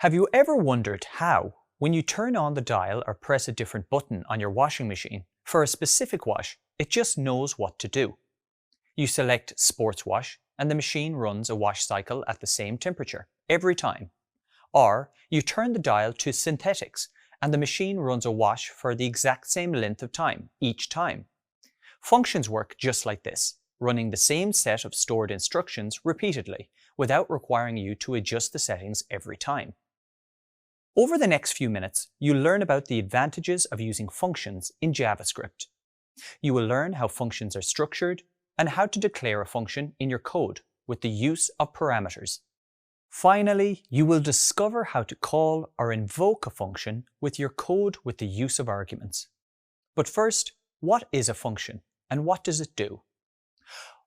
Have you ever wondered how, when you turn on the dial or press a different button on your washing machine for a specific wash, it just knows what to do? You select Sports Wash and the machine runs a wash cycle at the same temperature every time. Or you turn the dial to Synthetics and the machine runs a wash for the exact same length of time each time. Functions work just like this, running the same set of stored instructions repeatedly without requiring you to adjust the settings every time. Over the next few minutes, you'll learn about the advantages of using functions in JavaScript. You will learn how functions are structured and how to declare a function in your code with the use of parameters. Finally, you will discover how to call or invoke a function with your code with the use of arguments. But first, what is a function and what does it do?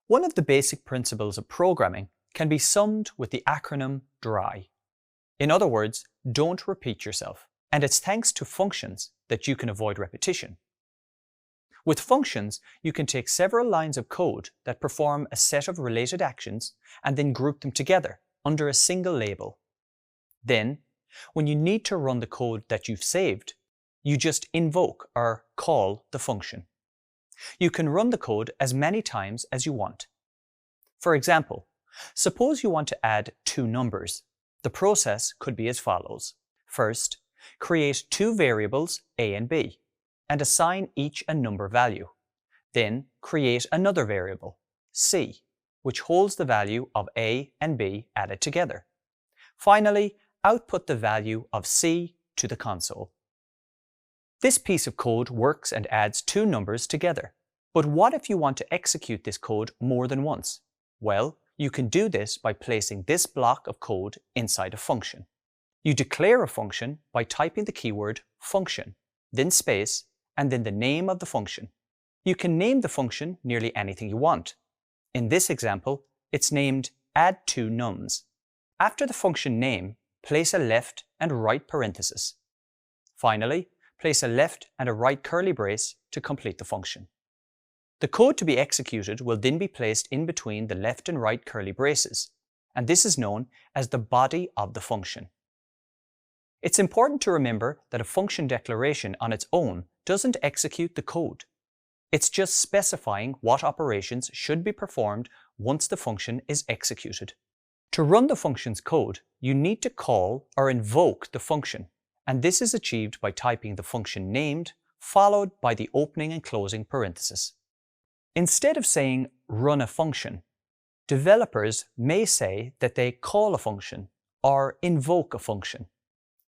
One of the basic principles of programming can be summed with the acronym DRY. In other words, don't repeat yourself, and it's thanks to functions that you can avoid repetition. With functions, you can take several lines of code that perform a set of related actions and then group them together under a single label. Then, when you need to run the code that you've saved, you just invoke or call the function. You can run the code as many times as you want. For example, suppose you want to add two numbers. The process could be as follows. First, create two variables a and b, and assign each a number value. Then create another variable, c, which holds the value of a and b added together. Finally, output the value of c to the console. This piece of code works and adds two numbers together. But what if you want to execute this code more than once? Well, you can do this by placing this block of code inside a function. You declare a function by typing the keyword function, then space, and then the name of the function. You can name the function nearly anything you want. In this example, it's named add2nums. After the function name, place a left and right parenthesis. Finally, place a left and a right curly brace to complete the function. The code to be executed will then be placed in between the left and right curly braces, and this is known as the body of the function. It's important to remember that a function declaration on its own doesn't execute the code. It's just specifying what operations should be performed once the function is executed. To run the function's code, you need to call or invoke the function, and this is achieved by typing the function named followed by the opening and closing parenthesis. Instead of saying run a function, developers may say that they call a function or invoke a function.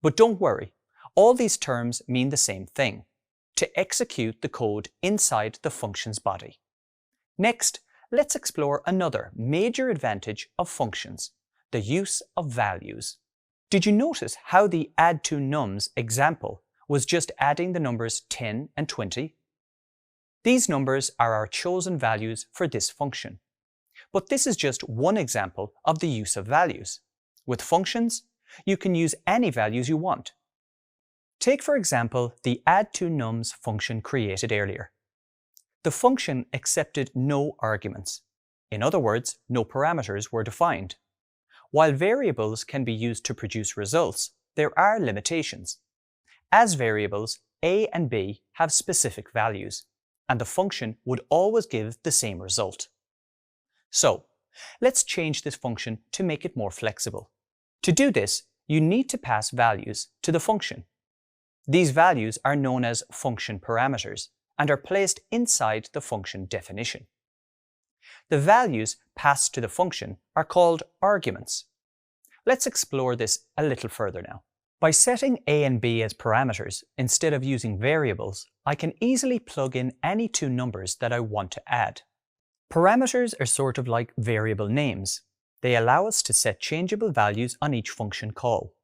But don't worry, all these terms mean the same thing: to execute the code inside the function's body. Next, let's explore another major advantage of functions: the use of values. Did you notice how the add2nums example was just adding the numbers 10 and 20? These numbers are our chosen values for this function. But this is just one example of the use of values. With functions, you can use any values you want. Take for example the add2nums function created earlier. The function accepted no arguments. In other words, no parameters were defined. While variables can be used to produce results, there are limitations. As variables, a and b have specific values, and the function would always give the same result. So, let's change this function to make it more flexible. To do this, you need to pass values to the function. These values are known as function parameters and are placed inside the function definition. The values passed to the function are called arguments. Let's explore this a little further now. By setting a and b as parameters instead of using variables, I can easily plug in any two numbers that I want to add. Parameters are sort of like variable names. They allow us to set changeable values on each function call.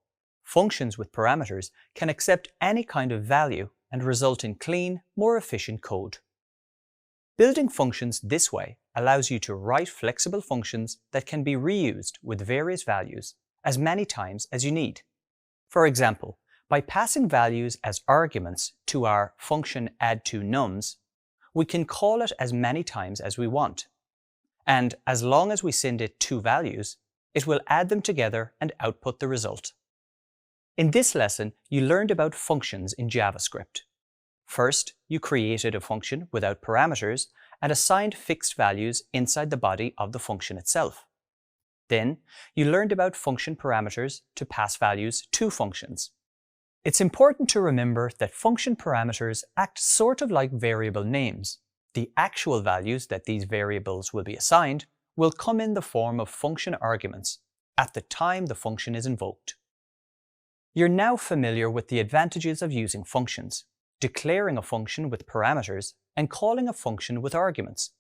Functions with parameters can accept any kind of value and result in clean, more efficient code. Building functions this way allows you to write flexible functions that can be reused with various values as many times as you need. For example, by passing values as arguments to our function add2nums, we can call it as many times as we want. And as long as we send it two values, it will add them together and output the result. In this lesson, you learned about functions in JavaScript. First, you created a function without parameters and assigned fixed values inside the body of the function itself. Then, you learned about function parameters to pass values to functions. It's important to remember that function parameters act sort of like variable names. The actual values that these variables will be assigned will come in the form of function arguments at the time the function is invoked. You're now familiar with the advantages of using functions, declaring a function with parameters, and calling a function with arguments.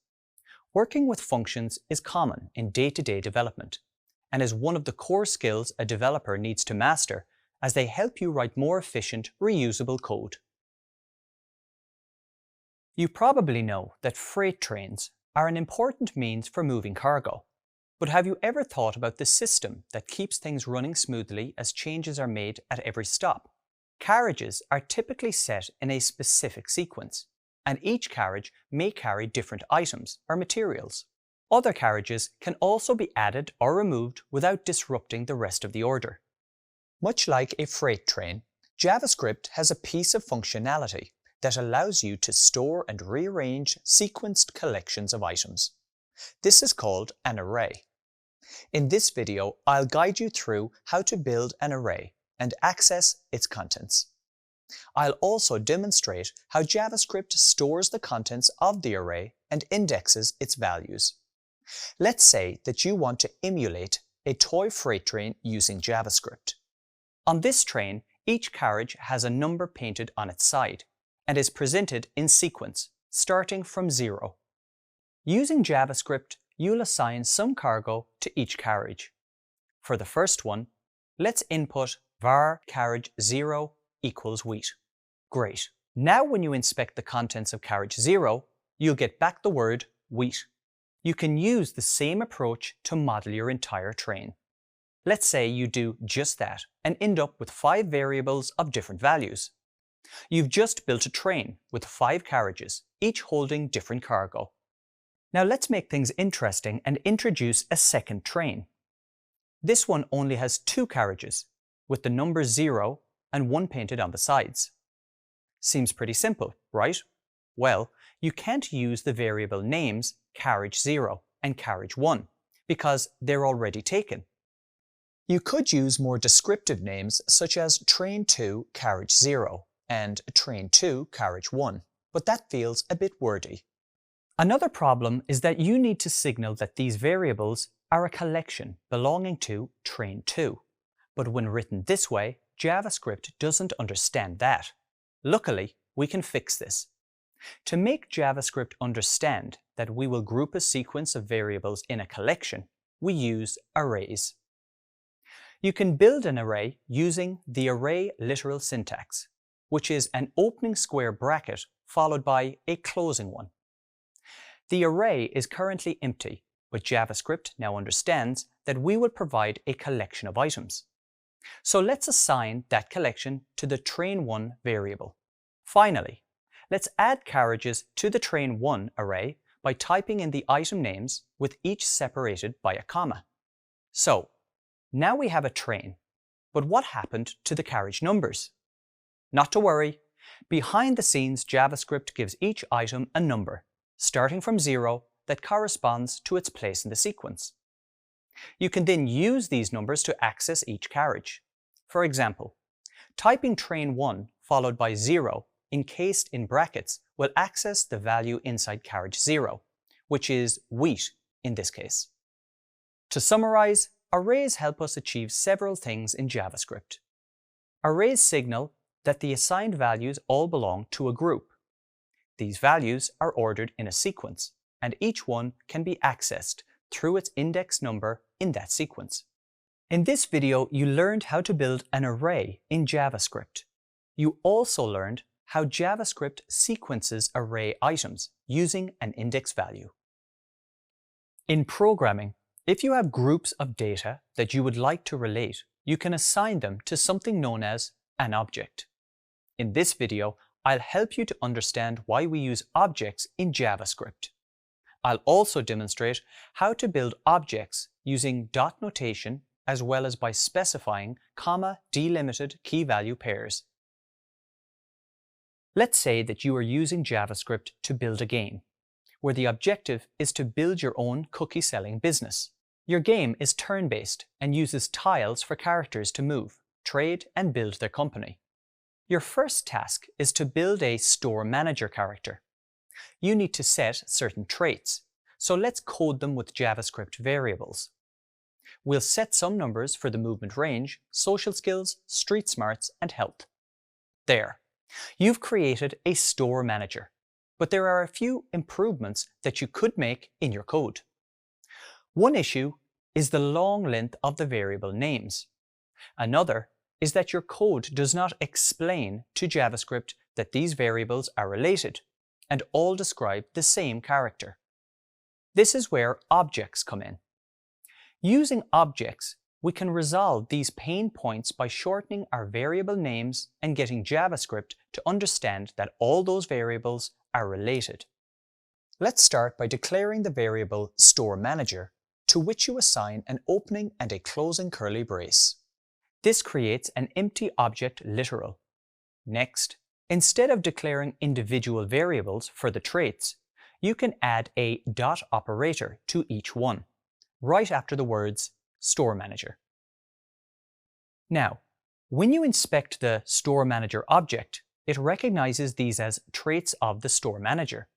Working with functions is common in day-to-day development, and is one of the core skills a developer needs to master as they help you write more efficient, reusable code. You probably know that freight trains are an important means for moving cargo. But have you ever thought about the system that keeps things running smoothly as changes are made at every stop? Carriages are typically set in a specific sequence, and each carriage may carry different items or materials. Other carriages can also be added or removed without disrupting the rest of the order. Much like a freight train, JavaScript has a piece of functionality that allows you to store and rearrange sequenced collections of items. This is called an array. In this video, I'll guide you through how to build an array and access its contents. I'll also demonstrate how JavaScript stores the contents of the array and indexes its values. Let's say that you want to emulate a toy freight train using JavaScript. On this train, each carriage has a number painted on its side and is presented in sequence, starting from 0. Using JavaScript, you'll assign some cargo to each carriage. For the first one, let's input var carriage 0 equals wheat. Great. Now when you inspect the contents of carriage 0, you'll get back the word wheat. You can use the same approach to model your entire train. Let's say you do just that and end up with 5 variables of different values. You've just built a train with 5 carriages, each holding different cargo. Now let's make things interesting and introduce a second train. This one only has 2 carriages, with the number 0 and 1 painted on the sides. Seems pretty simple, right? Well, you can't use the variable names carriage 0 and carriage 1 because they're already taken. You could use more descriptive names such as train 2 carriage 0 and train 2 carriage 1, but that feels a bit wordy. Another problem is that you need to signal that these variables are a collection belonging to train 2. But when written this way, JavaScript doesn't understand that. Luckily, we can fix this. To make JavaScript understand that we will group a sequence of variables in a collection, we use arrays. You can build an array using the array literal syntax, which is an opening square bracket followed by a closing one. The array is currently empty, but JavaScript now understands that we will provide a collection of items. So let's assign that collection to the train1 variable. Finally, let's add carriages to the train1 array by typing in the item names with each separated by a comma. So, now we have a train, but what happened to the carriage numbers? Not to worry, behind the scenes JavaScript gives each item a number, starting from 0, that corresponds to its place in the sequence. You can then use these numbers to access each carriage. For example, typing train1 followed by 0 encased in brackets will access the value inside carriage 0, which is wheat in this case. To summarize, arrays help us achieve several things in JavaScript. Arrays signal that the assigned values all belong to a group. These values are ordered in a sequence, and each one can be accessed through its index number in that sequence. In this video, you learned how to build an array in JavaScript. You also learned how JavaScript sequences array items using an index value. In programming, if you have groups of data that you would like to relate, you can assign them to something known as an object. In this video, I'll help you to understand why we use objects in JavaScript. I'll also demonstrate how to build objects using dot notation as well as by specifying comma-delimited key-value pairs. Let's say that you are using JavaScript to build a game, where the objective is to build your own cookie-selling business. Your game is turn-based and uses tiles for characters to move, trade, and build their company. Your first task is to build a store manager character. You need to set certain traits, so let's code them with JavaScript variables. We'll set some numbers for the movement range, social skills, street smarts, and health. There. You've created a store manager, but there are a few improvements that you could make in your code. One issue is the long length of the variable names. Another is that your code does not explain to JavaScript that these variables are related and all describe the same character. This is where objects come in. Using objects, we can resolve these pain points by shortening our variable names and getting JavaScript to understand that all those variables are related. Let's start by declaring the variable store manager, to which you assign an opening and a closing curly brace. This creates an empty object literal. Next, instead of declaring individual variables for the traits, you can add a dot operator to each one, right after the words store manager. Now, when you inspect the store manager object, it recognizes these as traits of the store manager.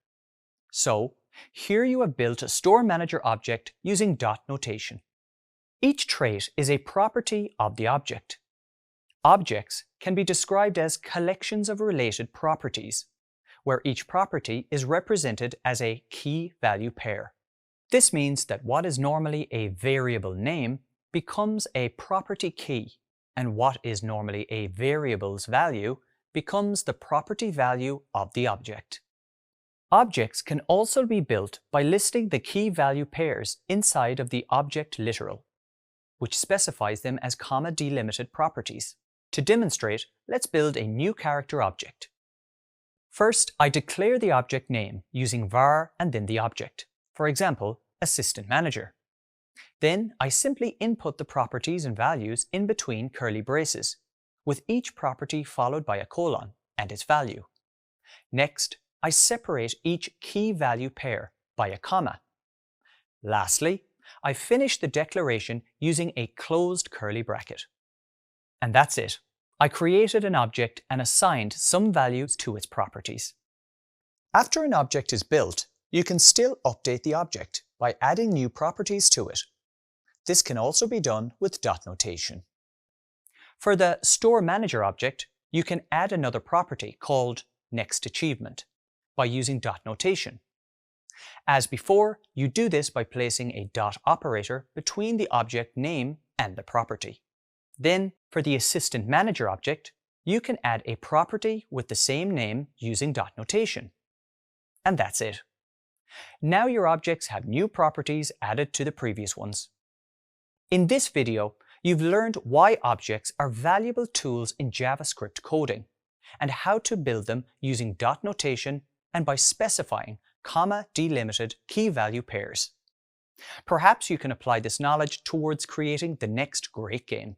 So, here you have built a store manager object using dot notation. Each trait is a property of the object. Objects can be described as collections of related properties, where each property is represented as a key-value pair. This means that what is normally a variable name becomes a property key, and what is normally a variable's value becomes the property value of the object. Objects can also be built by listing the key-value pairs inside of the object literal, which specifies them as comma-delimited properties. To demonstrate, let's build a new character object. First, I declare the object name using var and then the object. For example, assistant manager. Then I simply input the properties and values in between curly braces, with each property followed by a colon and its value. Next, I separate each key-value pair by a comma. Lastly, I finish the declaration using a closed curly bracket. And that's it. I created an object and assigned some values to its properties. After an object is built, you can still update the object by adding new properties to it. This can also be done with dot notation. For the store manager object, you can add another property called next achievement by using dot notation. As before, you do this by placing a dot operator between the object name and the property. Then, for the assistant manager object, you can add a property with the same name using dot notation. And that's it. Now your objects have new properties added to the previous ones. In this video, you've learned why objects are valuable tools in JavaScript coding, and how to build them using dot notation and by specifying comma-delimited key-value pairs. Perhaps you can apply this knowledge towards creating the next great game.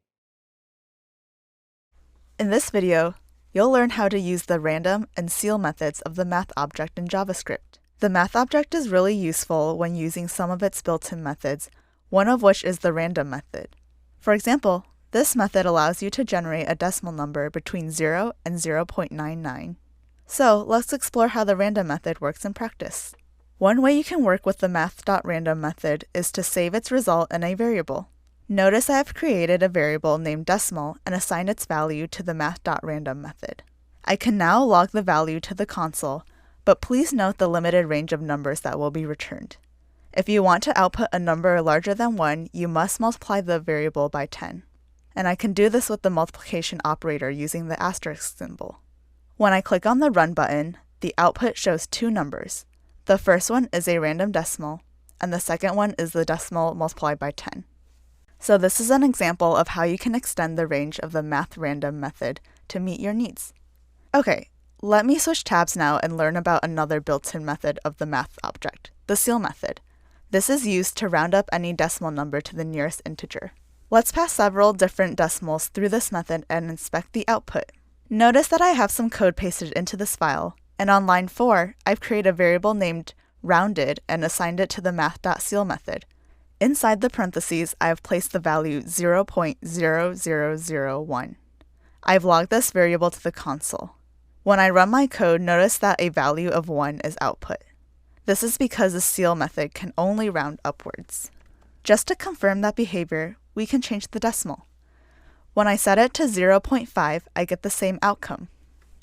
In this video, you'll learn how to use the random and ceil methods of the math object in JavaScript. The math object is really useful when using some of its built-in methods, one of which is the random method. For example, this method allows you to generate a decimal number between 0 and 0.99. So let's explore how the random method works in practice. One way you can work with the math.random method is to save its result in a variable. Notice I have created a variable named decimal and assigned its value to the math.random method. I can now log the value to the console, but please note the limited range of numbers that will be returned. If you want to output a number larger than 1, you must multiply the variable by 10. And I can do this with the multiplication operator using the asterisk symbol. When I click on the Run button, the output shows two numbers. The first one is a random decimal, and the second one is the decimal multiplied by 10. So this is an example of how you can extend the range of the math.random method to meet your needs. Okay, let me switch tabs now and learn about another built-in method of the math object, the ceil method. This is used to round up any decimal number to the nearest integer. Let's pass several different decimals through this method and inspect the output. Notice that I have some code pasted into this file, and on line 4, I've created a variable named rounded and assigned it to the math.ceil method. Inside the parentheses, I have placed the value 0.0001. I've logged this variable to the console. When I run my code, notice that a value of 1 is output. This is because the ceil method can only round upwards. Just to confirm that behavior, we can change the decimal. When I set it to 0.5, I get the same outcome.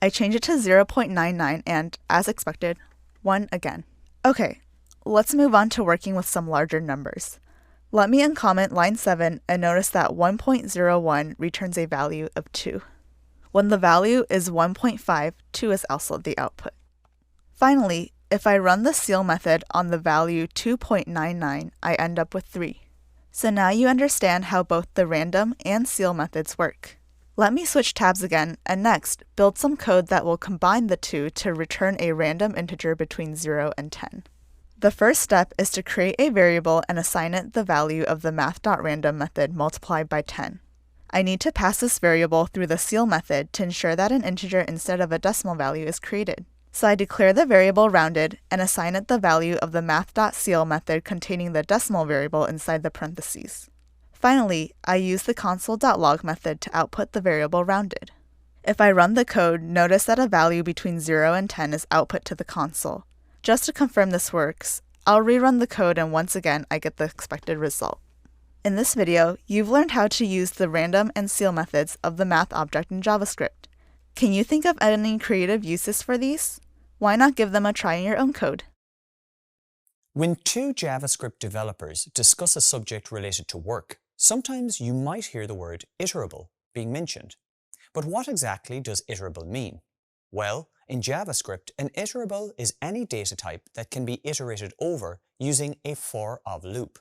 I change it to 0.99 and, as expected, 1 again. Okay, let's move on to working with some larger numbers. Let me uncomment line 7 and notice that 1.01 returns a value of 2. When the value is 1.5, 2 is also the output. Finally, if I run the ceil method on the value 2.99, I end up with 3. So now you understand how both the random and ceil methods work. Let me switch tabs again and next build some code that will combine the two to return a random integer between 0 and 10. The first step is to create a variable and assign it the value of the math.random method multiplied by 10. I need to pass this variable through the ceil method to ensure that an integer instead of a decimal value is created. So I declare the variable rounded and assign it the value of the math.ceil method containing the decimal variable inside the parentheses. Finally, I use the console.log method to output the variable rounded. If I run the code, notice that a value between 0 and 10 is output to the console. Just to confirm this works, I'll rerun the code and once again I get the expected result. In this video, you've learned how to use the random and ceil methods of the math object in JavaScript. Can you think of any creative uses for these? Why not give them a try in your own code? When two JavaScript developers discuss a subject related to work, sometimes you might hear the word iterable being mentioned. But what exactly does iterable mean? Well, in JavaScript, an iterable is any data type that can be iterated over using a for-of loop.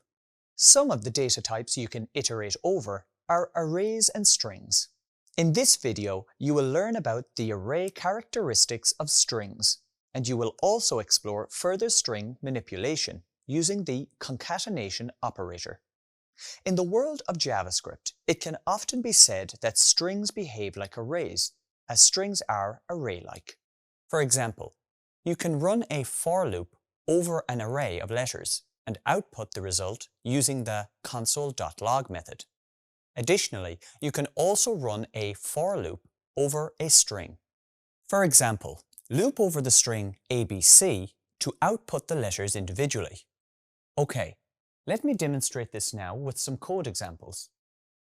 Some of the data types you can iterate over are arrays and strings. In this video, you will learn about the array characteristics of strings, and you will also explore further string manipulation using the concatenation operator. In the world of JavaScript, it can often be said that strings behave like arrays, as strings are array-like. For example, you can run a for loop over an array of letters and output the result using the console.log method. Additionally, you can also run a for loop over a string. For example, loop over the string ABC to output the letters individually. Okay, let me demonstrate this now with some code examples.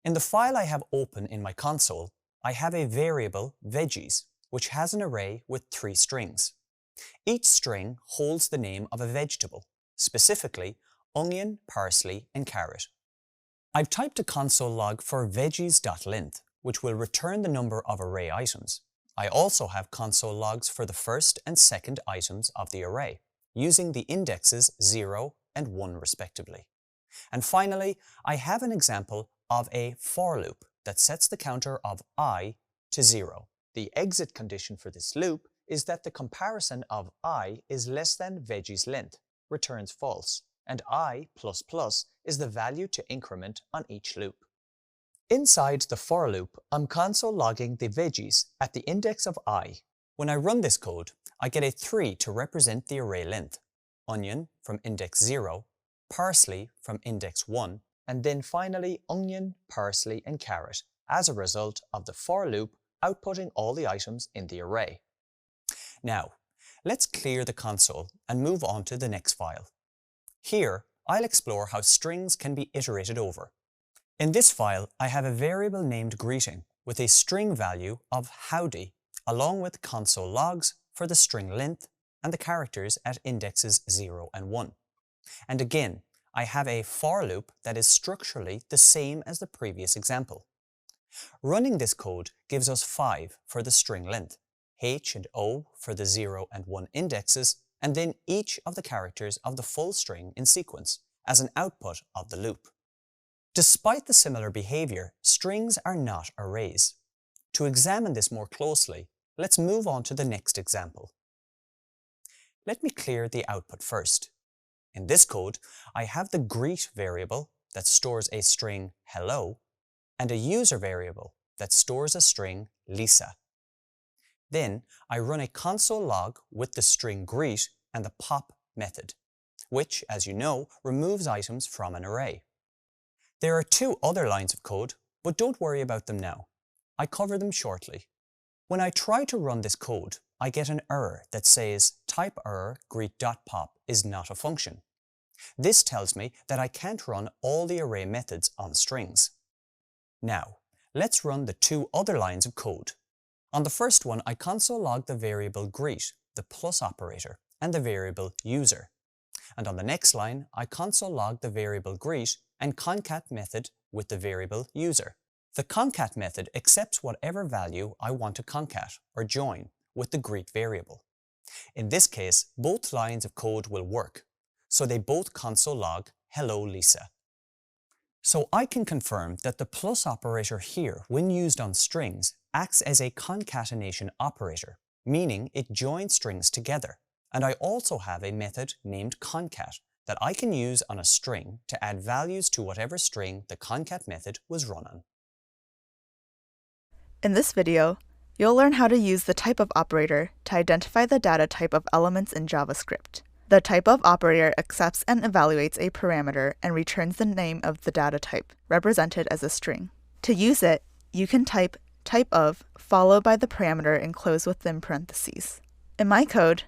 In the file I have open in my console, I have a variable veggies, which has an array with 3 strings. Each string holds the name of a vegetable, specifically onion, parsley, and carrot. I've typed a console log for veggies.length, which will return the number of array items. I also have console logs for the first and second items of the array, using the indexes 0 and 1 respectively. And finally, I have an example of a for loop that sets the counter of I to 0. The exit condition for this loop is that the comparison of I is less than veggies length, returns false, and I++ is the value to increment on each loop. Inside the for loop, I'm console logging the veggies at the index of I. When I run this code, I get a 3 to represent the array length, onion from index 0, parsley from index 1, and then finally onion, parsley, and carrot as a result of the for loop outputting all the items in the array. Now, let's clear the console and move on to the next file. Here, I'll explore how strings can be iterated over. In this file, I have a variable named greeting with a string value of howdy, along with console logs for the string length and the characters at indexes 0 and 1. And again, I have a for loop that is structurally the same as the previous example. Running this code gives us 5 for the string length, H and O for the 0 and 1 indexes, and then each of the characters of the full string in sequence as an output of the loop. Despite the similar behavior, strings are not arrays. To examine this more closely, let's move on to the next example. Let me clear the output first. In this code, I have the greet variable that stores a string hello and a user variable that stores a string Lisa. Then I run a console log with the string greet and the pop method, which, as you know, removes items from an array. There are two other lines of code, but don't worry about them now. I cover them shortly. When I try to run this code, I get an error that says type error greet.pop is not a function. This tells me that I can't run all the array methods on strings. Now, let's run the two other lines of code. On the first one, I console log the variable greet, the plus operator, and the variable user. And on the next line, I console log the variable greet and concat method with the variable user. The concat method accepts whatever value I want to concat or join with the greet variable. In this case, both lines of code will work, so they both console log hello Lisa. So I can confirm that the plus operator here, when used on strings, acts as a concatenation operator, meaning it joins strings together. And I also have a method named concat that I can use on a string to add values to whatever string the concat method was run on. In this video, you'll learn how to use the typeof operator to identify the data type of elements in JavaScript. The typeof operator accepts and evaluates a parameter and returns the name of the data type, represented as a string. To use it, you can type typeof followed by the parameter enclosed within parentheses. In my code,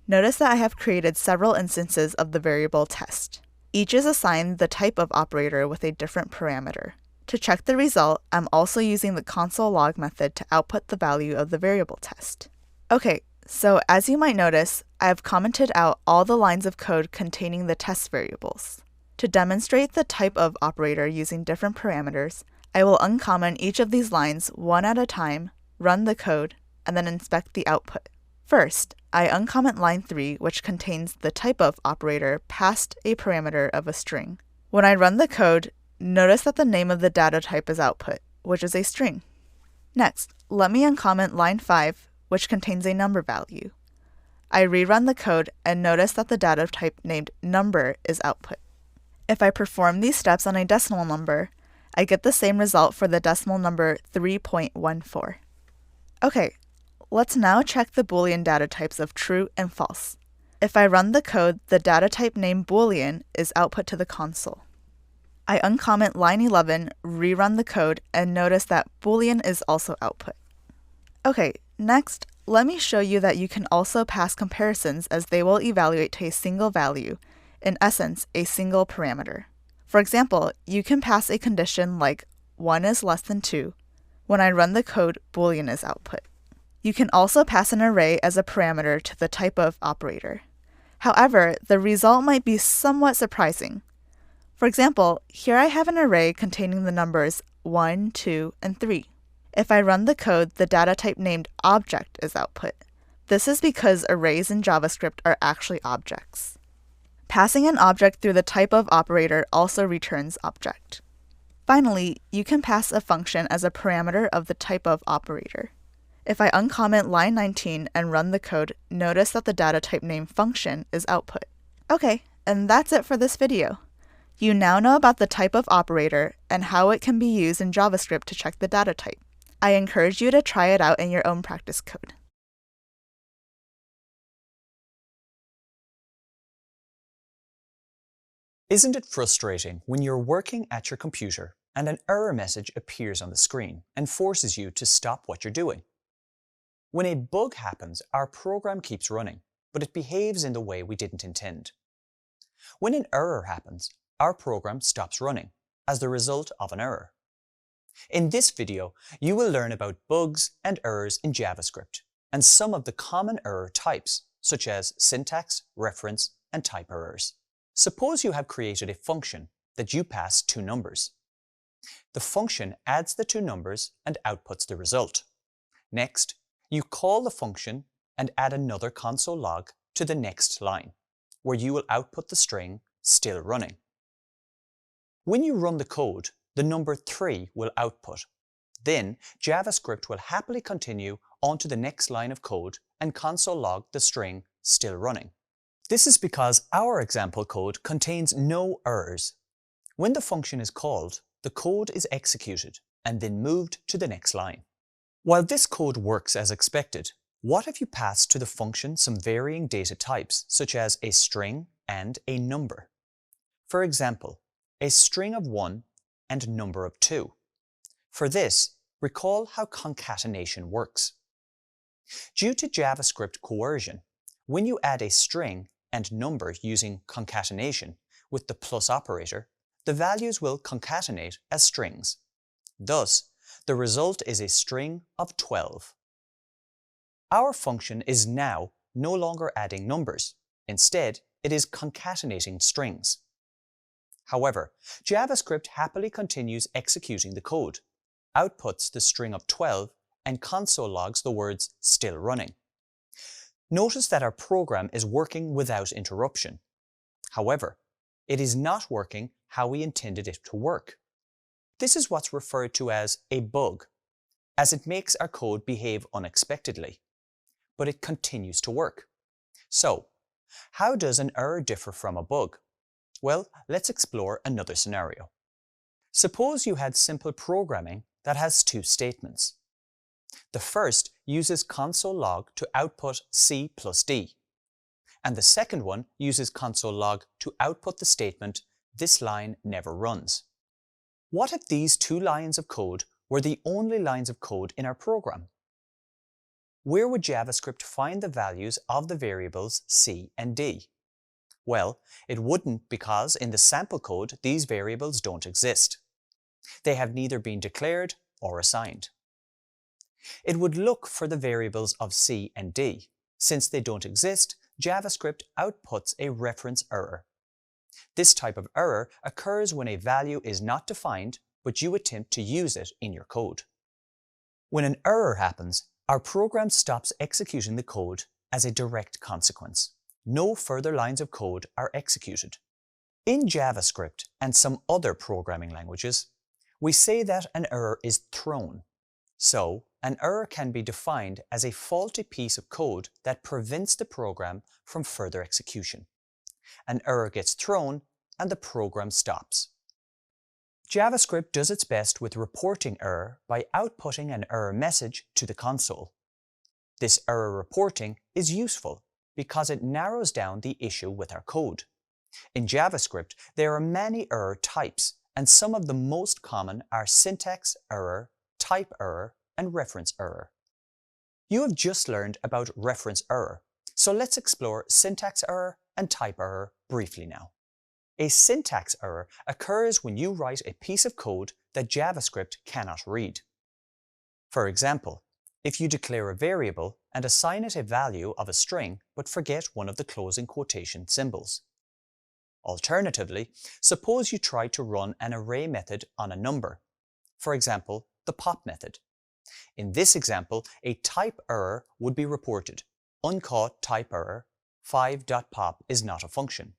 notice that I have created several instances of the variable test. Each is assigned the typeof operator with a different parameter. To check the result, I'm also using the console log method to output the value of the variable test. Okay, so as you might notice, I have commented out all the lines of code containing the test variables. To demonstrate the typeof operator using different parameters, I will uncomment each of these lines one at a time, run the code, and then inspect the output. First, I uncomment line 3, which contains the typeof operator past a parameter of a string. When I run the code, notice that the name of the data type is output, which is a string. Next, let me uncomment line 5, which contains a number value. I rerun the code and notice that the data type named number is output. If I perform these steps on a decimal number, I get the same result for the decimal number 3.14. Okay, let's now check the Boolean data types of true and false. If I run the code, the data type named Boolean is output to the console. I uncomment line 11, rerun the code, and notice that Boolean is also output. Okay, next, let me show you that you can also pass comparisons as they will evaluate to a single value, in essence, a single parameter. For example, you can pass a condition like 1 is less than 2. When I run the code, Boolean is output. You can also pass an array as a parameter to the typeof operator. However, the result might be somewhat surprising. For example, here I have an array containing the numbers 1, 2, and 3. If I run the code, the data type named object is output. This is because arrays in JavaScript are actually objects. Passing an object through the typeof operator also returns object. Finally, you can pass a function as a parameter of the typeof operator. If I uncomment line 19 and run the code, notice that the data type named function is output. Okay, and that's it for this video. You now know about the typeof operator and how it can be used in JavaScript to check the data type. I encourage you to try it out in your own practice code. Isn't it frustrating when you're working at your computer and an error message appears on the screen and forces you to stop what you're doing? When a bug happens, our program keeps running, but it behaves in the way we didn't intend. When an error happens, our program stops running as the result of an error. In this video, you will learn about bugs and errors in JavaScript and some of the common error types, such as syntax, reference, and type errors. Suppose you have created a function that you pass two numbers. The function adds the two numbers and outputs the result. Next, you call the function and add another console log to the next line, where you will output the string still running. When you run the code, the number 3 will output. Then JavaScript will happily continue on to the next line of code and console log the string still running. This is because our example code contains no errors. When the function is called, the code is executed and then moved to the next line. While this code works as expected, what if you pass to the function some varying data types, such as a string and a number? For example, a string of 1 and number of 2. For this, recall how concatenation works. Due to JavaScript coercion, when you add a string and number using concatenation with the plus operator, the values will concatenate as strings. Thus, the result is a string of 12. Our function is now no longer adding numbers. Instead, it is concatenating strings. However, JavaScript happily continues executing the code, outputs the string of 12, and console logs the words "still running." Notice that our program is working without interruption. However, it is not working how we intended it to work. This is what's referred to as a bug, as it makes our code behave unexpectedly. But it continues to work. So, how does an error differ from a bug? Well, let's explore another scenario. Suppose you had simple programming that has two statements. The first uses console log to output C plus D, and the second one uses console log to output the statement "this line never runs." What if these two lines of code were the only lines of code in our program? Where would JavaScript find the values of the variables C and D? Well, it wouldn't, because in the sample code these variables don't exist. They have neither been declared or assigned. It would look for the variables of C and D. Since they don't exist, JavaScript outputs a reference error. This type of error occurs when a value is not defined, but you attempt to use it in your code. When an error happens, our program stops executing the code as a direct consequence. No further lines of code are executed. In JavaScript and some other programming languages, we say that an error is thrown. So, an error can be defined as a faulty piece of code that prevents the program from further execution. An error gets thrown and the program stops. JavaScript does its best with reporting error by outputting an error message to the console. This error reporting is useful because it narrows down the issue with our code. In JavaScript, there are many error types, and some of the most common are syntax error, type error, and reference error. You have just learned about reference error, so let's explore syntax error and type error briefly now. A syntax error occurs when you write a piece of code that JavaScript cannot read. For example, if you declare a variable and assign it a value of a string but forget one of the closing quotation symbols. Alternatively, suppose you try to run an array method on a number, for example, the pop method. In this example, a type error would be reported. Uncaught type error, 5.pop is not a function.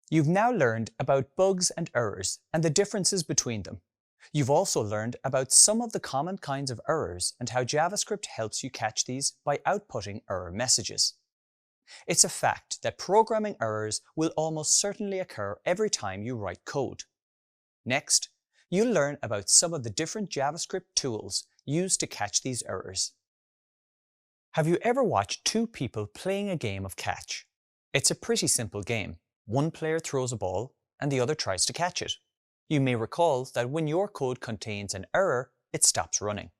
You've now learned about bugs and errors and the differences between them. You've also learned about some of the common kinds of errors and how JavaScript helps you catch these by outputting error messages. It's a fact that programming errors will almost certainly occur every time you write code. Next, you'll learn about some of the different JavaScript tools used to catch these errors. Have you ever watched two people playing a game of catch? It's a pretty simple game. One player throws a ball and the other tries to catch it. You may recall that when your code contains an error, it stops running.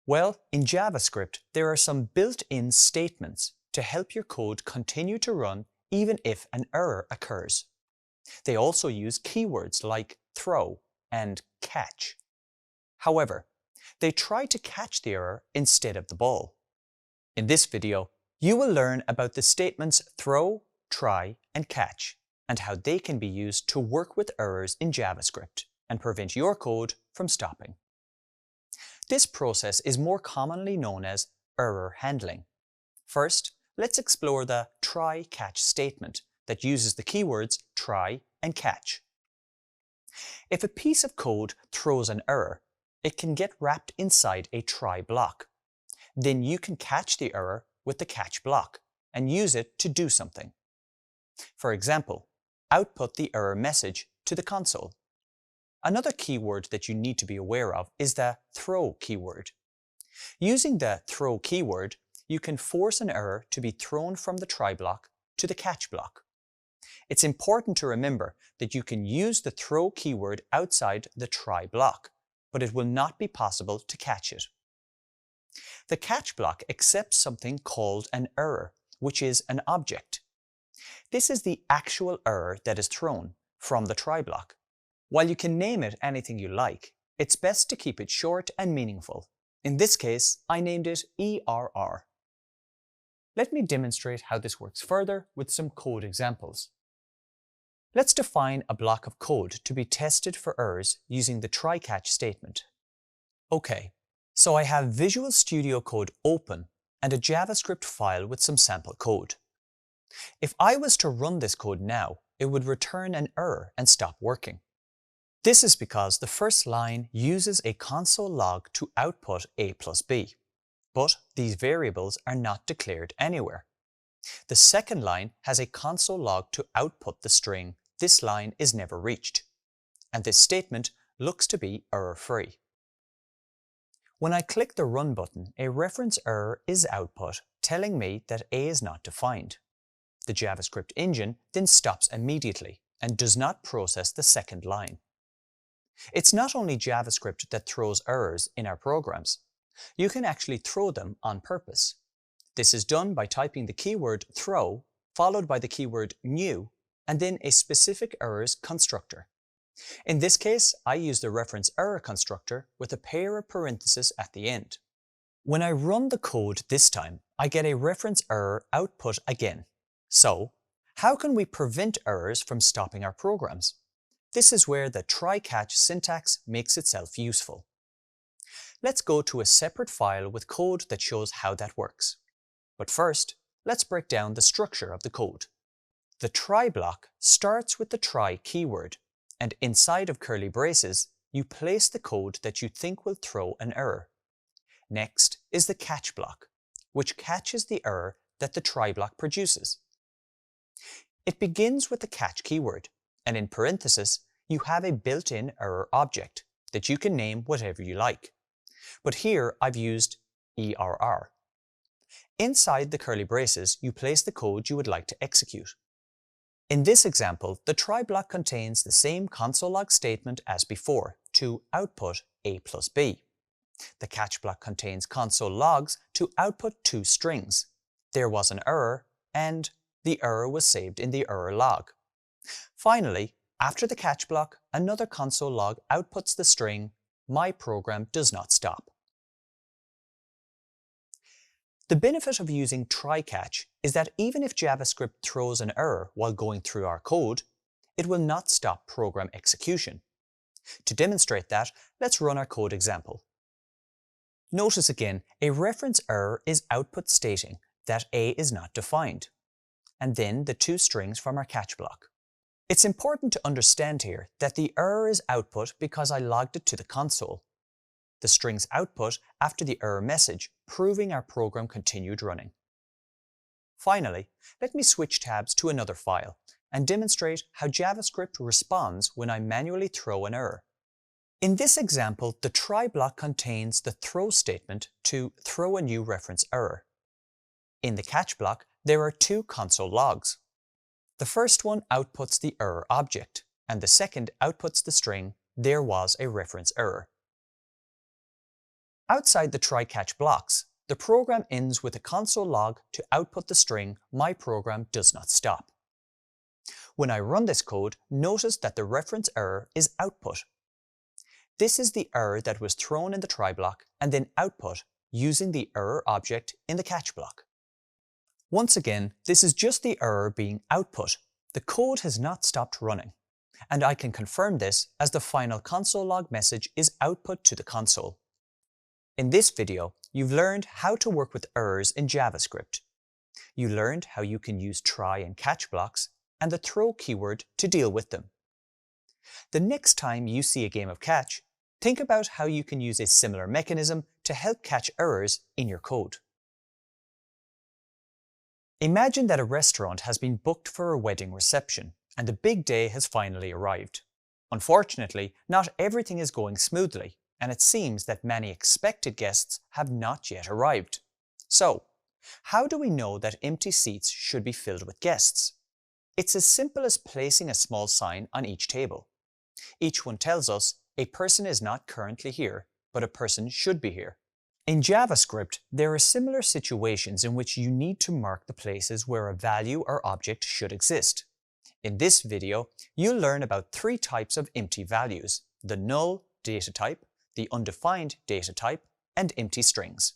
Well, in JavaScript, there are some built-in statements to help your code continue to run even if an error occurs. They also use keywords like throw and catch. However, they try to catch the error instead of the ball. In this video, you will learn about the statements throw, try, and catch, and how they can be used to work with errors in JavaScript and prevent your code from stopping. This process is more commonly known as error handling. First, let's explore the try-catch statement that uses the keywords try and catch. If a piece of code throws an error, it can get wrapped inside a try block. Then you can catch the error with the catch block and use it to do something. For example, output the error message to the console. Another keyword that you need to be aware of is the throw keyword. Using the throw keyword, you can force an error to be thrown from the try block to the catch block. It's important to remember that you can use the throw keyword outside the try block, but it will not be possible to catch it. The catch block accepts something called an error, which is an object. This is the actual error that is thrown from the try block. While you can name it anything you like, it's best to keep it short and meaningful. In this case, I named it ERR. Let me demonstrate how this works further with some code examples. Let's define a block of code to be tested for errors using the try-catch statement. Okay, so I have Visual Studio Code open and a JavaScript file with some sample code. If I was to run this code now, it would return an error and stop working. This is because the first line uses a console log to output a plus b, but these variables are not declared anywhere. The second line has a console log to output the string "this line is never reached," and this statement looks to be error-free. When I click the Run button, a reference error is output telling me that A is not defined. The JavaScript engine then stops immediately and does not process the second line. It's not only JavaScript that throws errors in our programs. You can actually throw them on purpose. This is done by typing the keyword throw, followed by the keyword new, and then a specific errors constructor. In this case, I use the reference error constructor with a pair of parentheses at the end. When I run the code this time, I get a reference error output again. So, how can we prevent errors from stopping our programs? This is where the try-catch syntax makes itself useful. Let's go to a separate file with code that shows how that works. But first, let's break down the structure of the code. The try block starts with the try keyword, and inside of curly braces, you place the code that you think will throw an error. Next is the catch block, which catches the error that the try block produces. It begins with the catch keyword, and in parentheses, you have a built-in error object that you can name whatever you like. But here I've used ERR. Inside the curly braces, you place the code you would like to execute. In this example, the try block contains the same console log statement as before to output a plus b. The catch block contains console logs to output two strings. There was an error, and the error was saved in the error log. Finally, after the catch block, another console log outputs the string "my program does not stop." The benefit of using try-catch is that even if JavaScript throws an error while going through our code, it will not stop program execution. To demonstrate that, let's run our code example. Notice again, a reference error is output stating that A is not defined, and then the two strings from our catch block. It's important to understand here that the error is output because I logged it to the console. The strings output after the error message, proving our program continued running. Finally, let me switch tabs to another file and demonstrate how JavaScript responds when I manually throw an error. In this example, the try block contains the throw statement to throw a new reference error. In the catch block, there are two console logs. The first one outputs the error object, and the second outputs the string "there was a reference error." Outside the try-catch blocks, the program ends with a console log to output the string "my program does not stop." When I run this code, notice that the reference error is output. This is the error that was thrown in the try block and then output using the error object in the catch block. Once again, this is just the error being output. The code has not stopped running, and I can confirm this as the final console log message is output to the console. In this video, you've learned how to work with errors in JavaScript. You learned how you can use try and catch blocks and the throw keyword to deal with them. The next time you see a game of catch, think about how you can use a similar mechanism to help catch errors in your code. Imagine that a restaurant has been booked for a wedding reception and the big day has finally arrived. Unfortunately, not everything is going smoothly, and it seems that many expected guests have not yet arrived. So, how do we know that empty seats should be filled with guests? It's as simple as placing a small sign on each table. Each one tells us a person is not currently here, but a person should be here. In JavaScript, there are similar situations in which you need to mark the places where a value or object should exist. In this video, you'll learn about 3 types of empty values: the null data type, the undefined data type, and empty strings.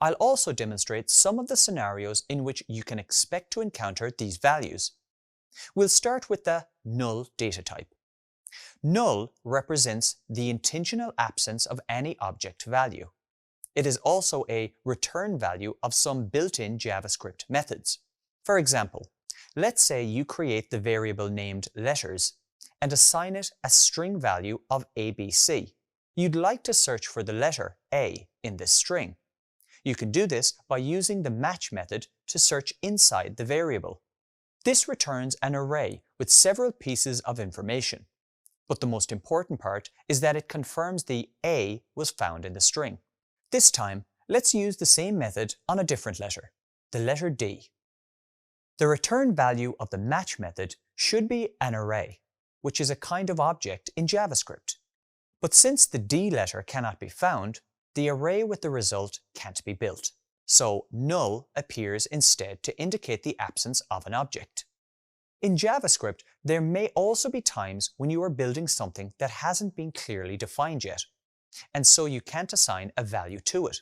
I'll also demonstrate some of the scenarios in which you can expect to encounter these values. We'll start with the null data type. Null represents the intentional absence of any object value. It is also a return value of some built-in JavaScript methods. For example, let's say you create the variable named letters and assign it a string value of ABC. You'd like to search for the letter A in this string. You can do this by using the match method to search inside the variable. This returns an array with several pieces of information, but the most important part is that it confirms the A was found in the string. This time, let's use the same method on a different letter, the letter D. The return value of the match method should be an array, which is a kind of object in JavaScript. But since the D letter cannot be found, the array with the result can't be built. So null appears instead to indicate the absence of an object. In JavaScript, there may also be times when you are building something that hasn't been clearly defined yet, and so you can't assign a value to it.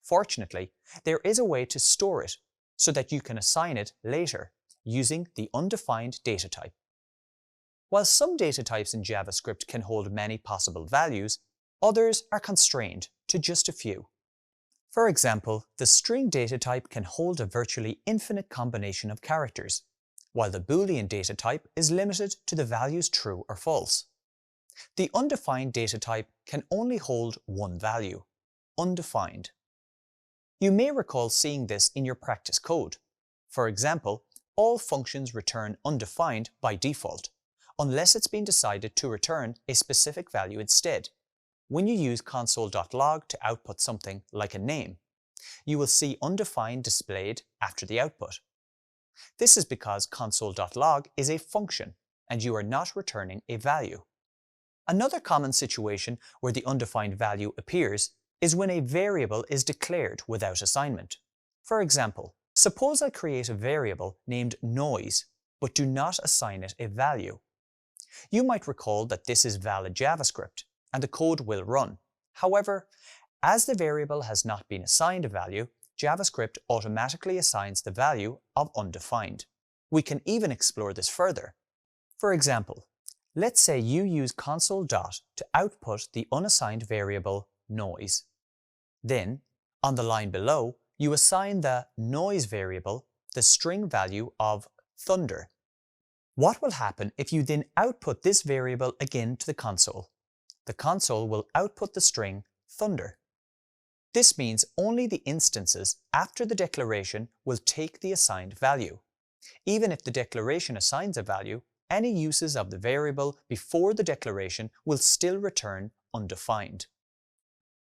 Fortunately, there is a way to store it so that you can assign it later using the undefined data type. While some data types in JavaScript can hold many possible values, others are constrained to just a few. For example, the string data type can hold a virtually infinite combination of characters, while the Boolean data type is limited to the values true or false. The undefined data type can only hold one value, undefined. You may recall seeing this in your practice code. For example, all functions return undefined by default, unless it's been decided to return a specific value instead. When you use console.log to output something like a name, you will see undefined displayed after the output. This is because console.log is a function and you are not returning a value. Another common situation where the undefined value appears is when a variable is declared without assignment. For example, suppose I create a variable named noise but do not assign it a value. You might recall that this is valid JavaScript and the code will run. However, as the variable has not been assigned a value, JavaScript automatically assigns the value of undefined. We can even explore this further. For example, let's say you use console.to output the unassigned variable noise. Then, on the line below, you assign the noise variable the string value of thunder. What will happen if you then output this variable again to the console? The console will output the string thunder. This means only the instances after the declaration will take the assigned value. Even if the declaration assigns a value, any uses of the variable before the declaration will still return undefined.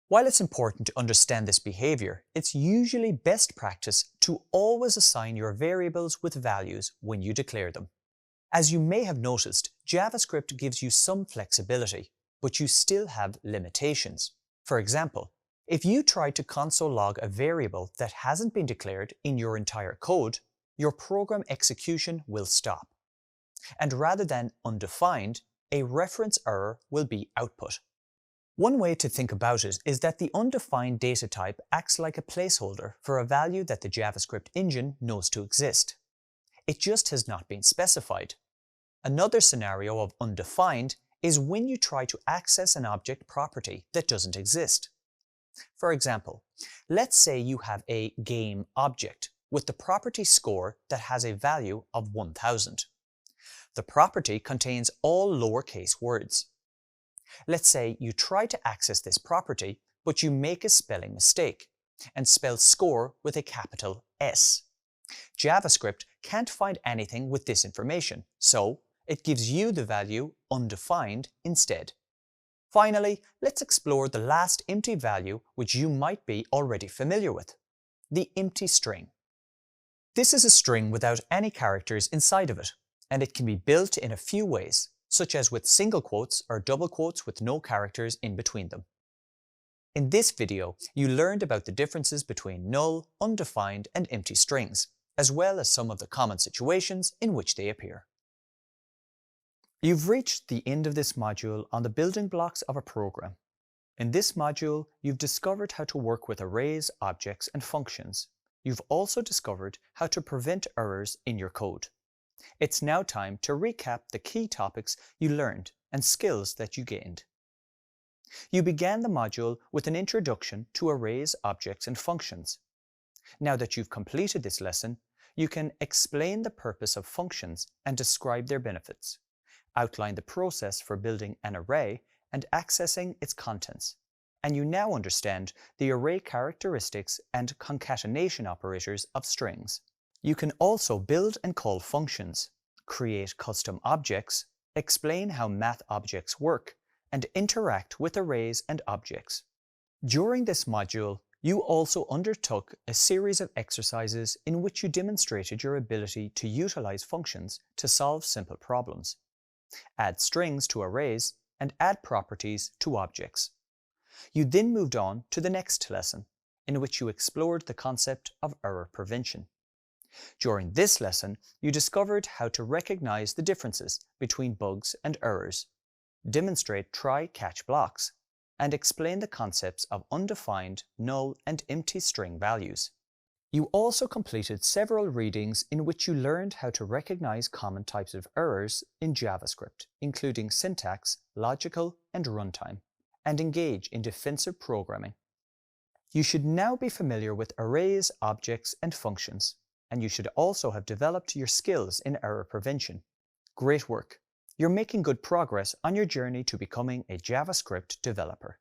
While it's important to understand this behavior, it's usually best practice to always assign your variables with values when you declare them. As you may have noticed, JavaScript gives you some flexibility, but you still have limitations. For example, if you try to console log a variable that hasn't been declared in your entire code, your program execution will stop. And rather than undefined, a reference error will be output. One way to think about it is that the undefined data type acts like a placeholder for a value that the JavaScript engine knows to exist. It just has not been specified. Another scenario of undefined is when you try to access an object property that doesn't exist. For example, let's say you have a game object with the property score that has a value of 1000. The property contains all lowercase words. Let's say you try to access this property, but you make a spelling mistake and spell score with a capital S. JavaScript can't find anything with this information, so it gives you the value undefined instead. Finally, let's explore the last empty value which you might be already familiar with, the empty string. This is a string without any characters inside of it, and it can be built in a few ways, such as with single quotes or double quotes with no characters in between them. In this video, you learned about the differences between null, undefined, and empty strings, as well as some of the common situations in which they appear. You've reached the end of this module on the building blocks of a program. In this module, you've discovered how to work with arrays, objects, and functions. You've also discovered how to prevent errors in your code. It's now time to recap the key topics you learned and skills that you gained. You began the module with an introduction to arrays, objects, and functions. Now that you've completed this lesson, you can explain the purpose of functions and describe their benefits, outline the process for building an array and accessing its contents, and you now understand the array characteristics and concatenation operators of strings. You can also build and call functions, create custom objects, explain how math objects work, and interact with arrays and objects. During this module, you also undertook a series of exercises in which you demonstrated your ability to utilize functions to solve simple problems, add strings to arrays, and add properties to objects. You then moved on to the next lesson, in which you explored the concept of error prevention. During this lesson, you discovered how to recognize the differences between bugs and errors, demonstrate try-catch blocks, and explain the concepts of undefined, null, and empty string values. You also completed several readings in which you learned how to recognize common types of errors in JavaScript, including syntax, logical, and runtime, and engage in defensive programming. You should now be familiar with arrays, objects, and functions, and you should also have developed your skills in error prevention. Great work! You're making good progress on your journey to becoming a JavaScript developer.